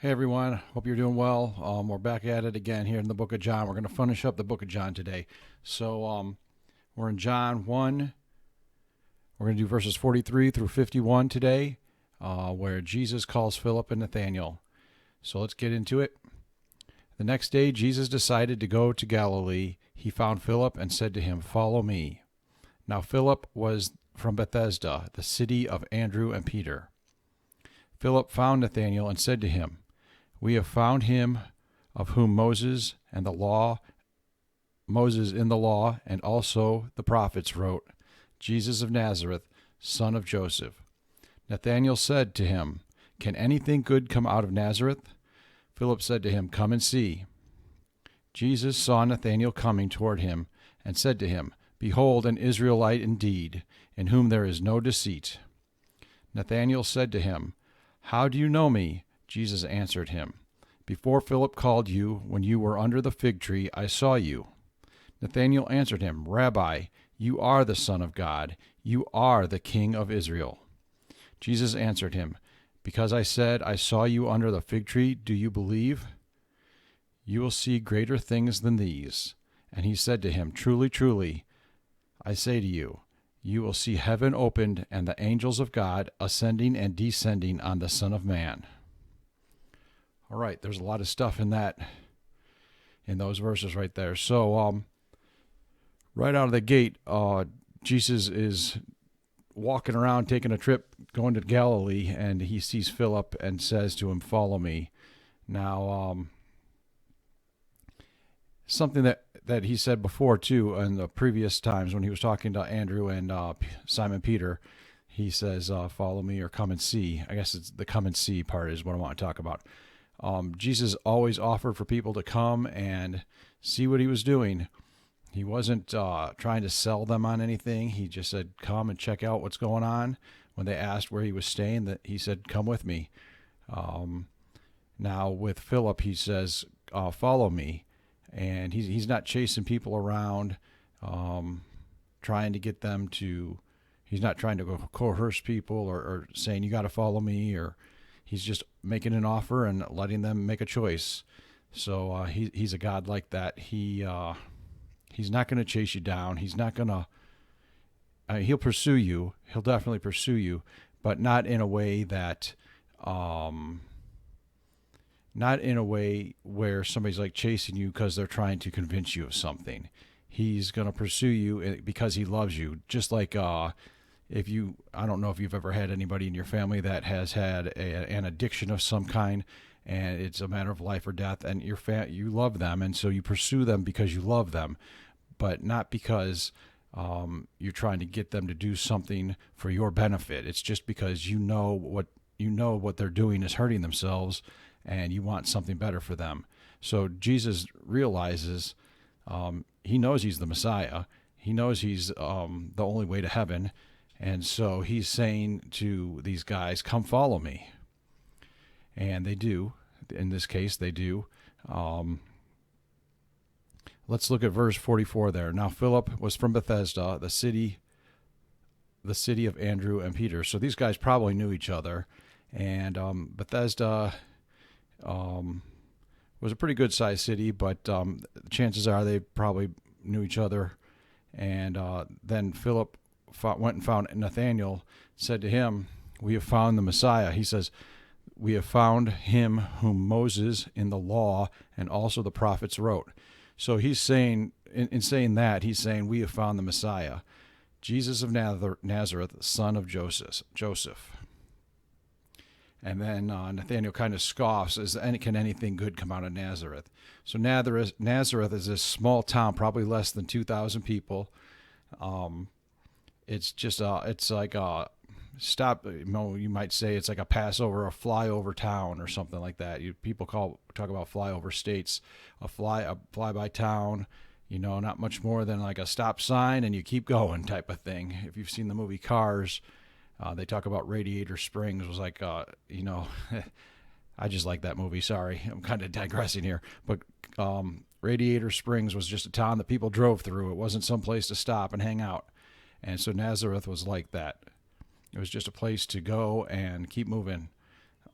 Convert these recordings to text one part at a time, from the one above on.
Hey everyone, hope you're doing well. We're back at it again here in the book of John. We're going to finish up the book of John today. So we're in John 1. We're going to do verses 43 through 51 today, where Jesus calls Philip and Nathanael. So let's get into it. The next day, Jesus decided to go to Galilee. He found Philip and said to him, "Follow me." Now Philip was from Bethsaida, the city of Andrew and Peter. Philip found Nathanael and said to him, "We have found him of whom Moses in the law and also the prophets wrote, Jesus of Nazareth, son of Joseph." Nathanael said to him, "Can anything good come out of Nazareth?" Philip said to him, "Come and see." Jesus saw Nathanael coming toward him and said to him, "Behold, an Israelite indeed, in whom there is no deceit." Nathanael said to him, "How do you know me?" Jesus answered him, "Before Philip called you, when you were under the fig tree, I saw you." Nathanael answered him, "Rabbi, you are the Son of God. You are the King of Israel." Jesus answered him, "Because I said I saw you under the fig tree, do you believe? You will see greater things than these." And he said to him, "Truly, truly, I say to you, you will see heaven opened and the angels of God ascending and descending on the Son of Man." All right, there's a lot of stuff in those verses right there. So, right out of the gate, Jesus is walking around, taking a trip, going to Galilee, and he sees Philip and says to him, "Follow me." Now, something that he said before too in the previous times when he was talking to Andrew and Simon Peter, he says, "Follow me," or "Come and see." I guess it's the "come and see" part is what I want to talk about. Jesus always offered for people to come and see what he was doing. He wasn't trying to sell them on anything. He just said, "Come and check out what's going on." When they asked where he was staying, that he said, "Come with me." Now with Philip, he says, "Follow me." And he's not chasing people around, trying to get them to. He's not trying to coerce people or saying, "You got to follow me," or he's just making an offer and letting them make a choice. So he's a God like that. He's not going to chase you down. He's not going to. He'll pursue you. He'll definitely pursue you, but not in a way that. Not in a way where somebody's like chasing you because they're trying to convince you of something. He's going to pursue you because he loves you. Just like I don't know if you've ever had anybody in your family that has had an addiction of some kind, and it's a matter of life or death, and you love them, and so you pursue them because you love them, but not because you're trying to get them to do something for your benefit. It's just because you know what they're doing is hurting themselves, and you want something better for them. So Jesus realizes he knows he's the Messiah. He knows he's the only way to heaven. And so he's saying to these guys, "Come follow me." And they do. In this case, they do. Let's look at verse 44 there. Now Philip was from Bethsaida, the city of Andrew and Peter. So these guys probably knew each other. And Bethsaida was a pretty good sized city, but chances are they probably knew each other. And then Philip went and found Nathanael, said to him, "We have found the Messiah." He says, "We have found him whom Moses in the law and also the prophets wrote." So he's saying, in saying that, he's saying, we have found the Messiah, Jesus of Nazareth, son of Joseph. And then Nathanael kind of scoffs, "Can anything good come out of Nazareth?" So Nazareth is this small town, probably less than 2,000 people. It's just it's like a stop. You might say it's like a Passover, a flyover town, or something like that. People talk about flyover states, a flyby town. Not much more than like a stop sign and you keep going type of thing. If you've seen the movie Cars. They talk about Radiator Springs was like, I just like that movie. Sorry, I'm kind of digressing here. But Radiator Springs was just a town that people drove through. It wasn't some place to stop and hang out. And so Nazareth was like that. It was just a place to go and keep moving.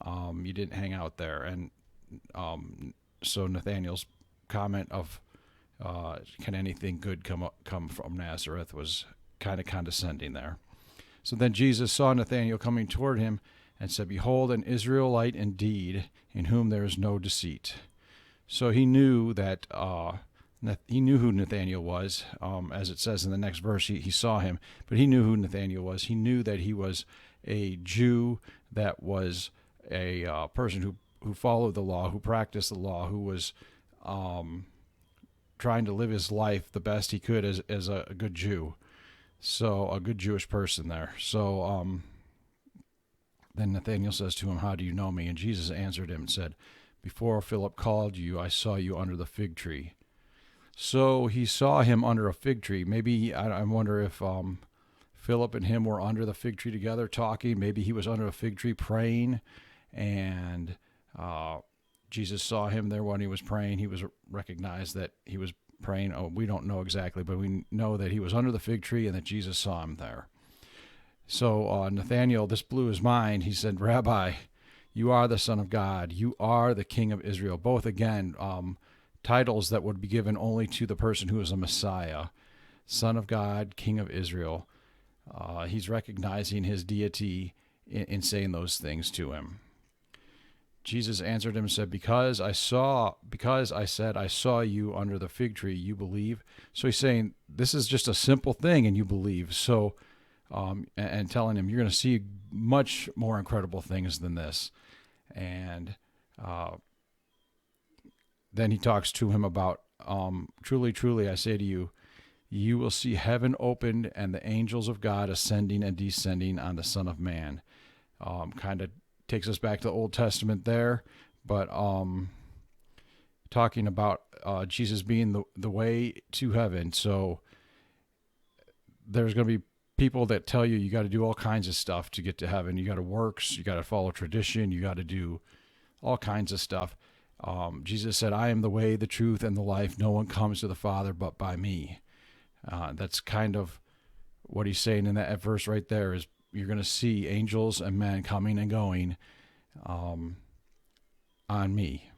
You didn't hang out there. And So Nathanael's comment of can anything good come from Nazareth was kind of condescending there. So then Jesus saw Nathanael coming toward him and said, "Behold, an Israelite indeed, in whom there is no deceit." So he knew that he knew who Nathanael was. As it says in the next verse, he saw him, but he knew who Nathanael was. He knew that he was a Jew, that was a person who followed the law, who practiced the law, who was trying to live his life the best he could as a good Jew. So a good Jewish person there. So then Nathanael says to him, "How do you know me?" And Jesus answered him and said, "Before Philip called you, I saw you under the fig tree." So he saw him under a fig tree. Maybe, I wonder if Philip and him were under the fig tree together talking. Maybe he was under a fig tree praying, and Jesus saw him there when he was praying. He was recognized that he was praying. Oh, we don't know exactly, but we know that he was under the fig tree and that Jesus saw him there. So Nathanael, this blew his mind. He said, "Rabbi, you are the Son of God. You are the King of Israel." Both, again, titles that would be given only to the person who is a Messiah. Son of God, King of Israel. He's recognizing his deity in saying those things to him. Jesus answered him and said, because I said I saw you under the fig tree, you believe." So he's saying, this is just a simple thing and you believe. So, and telling him, you're going to see much more incredible things than this. And then he talks to him about, "Truly, truly, I say to you, you will see heaven opened and the angels of God ascending and descending on the Son of Man." Kind of takes us back to the Old Testament there, but talking about Jesus being the way to heaven. So there's going to be people that tell you you got to do all kinds of stuff to get to heaven. You got to works, you got to follow tradition, you got to do all kinds of stuff. Jesus said, "I am the way, the truth, and the life. No one comes to the Father but by me." That's kind of what he's saying in that verse right there is you're going to see angels and men coming and going on me,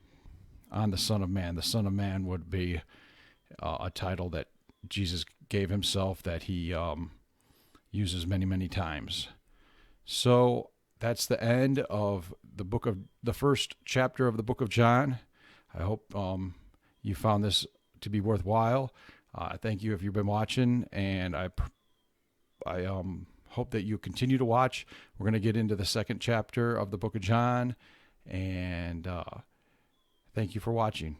on the Son of Man. The Son of Man would be a title that Jesus gave himself that he uses many, many times. So that's the end of the first chapter of the book of John. I hope you found this to be worthwhile. Thank you if you've been watching, and I hope that you continue to watch. We're going to get into the second chapter of the book of John, and thank you for watching.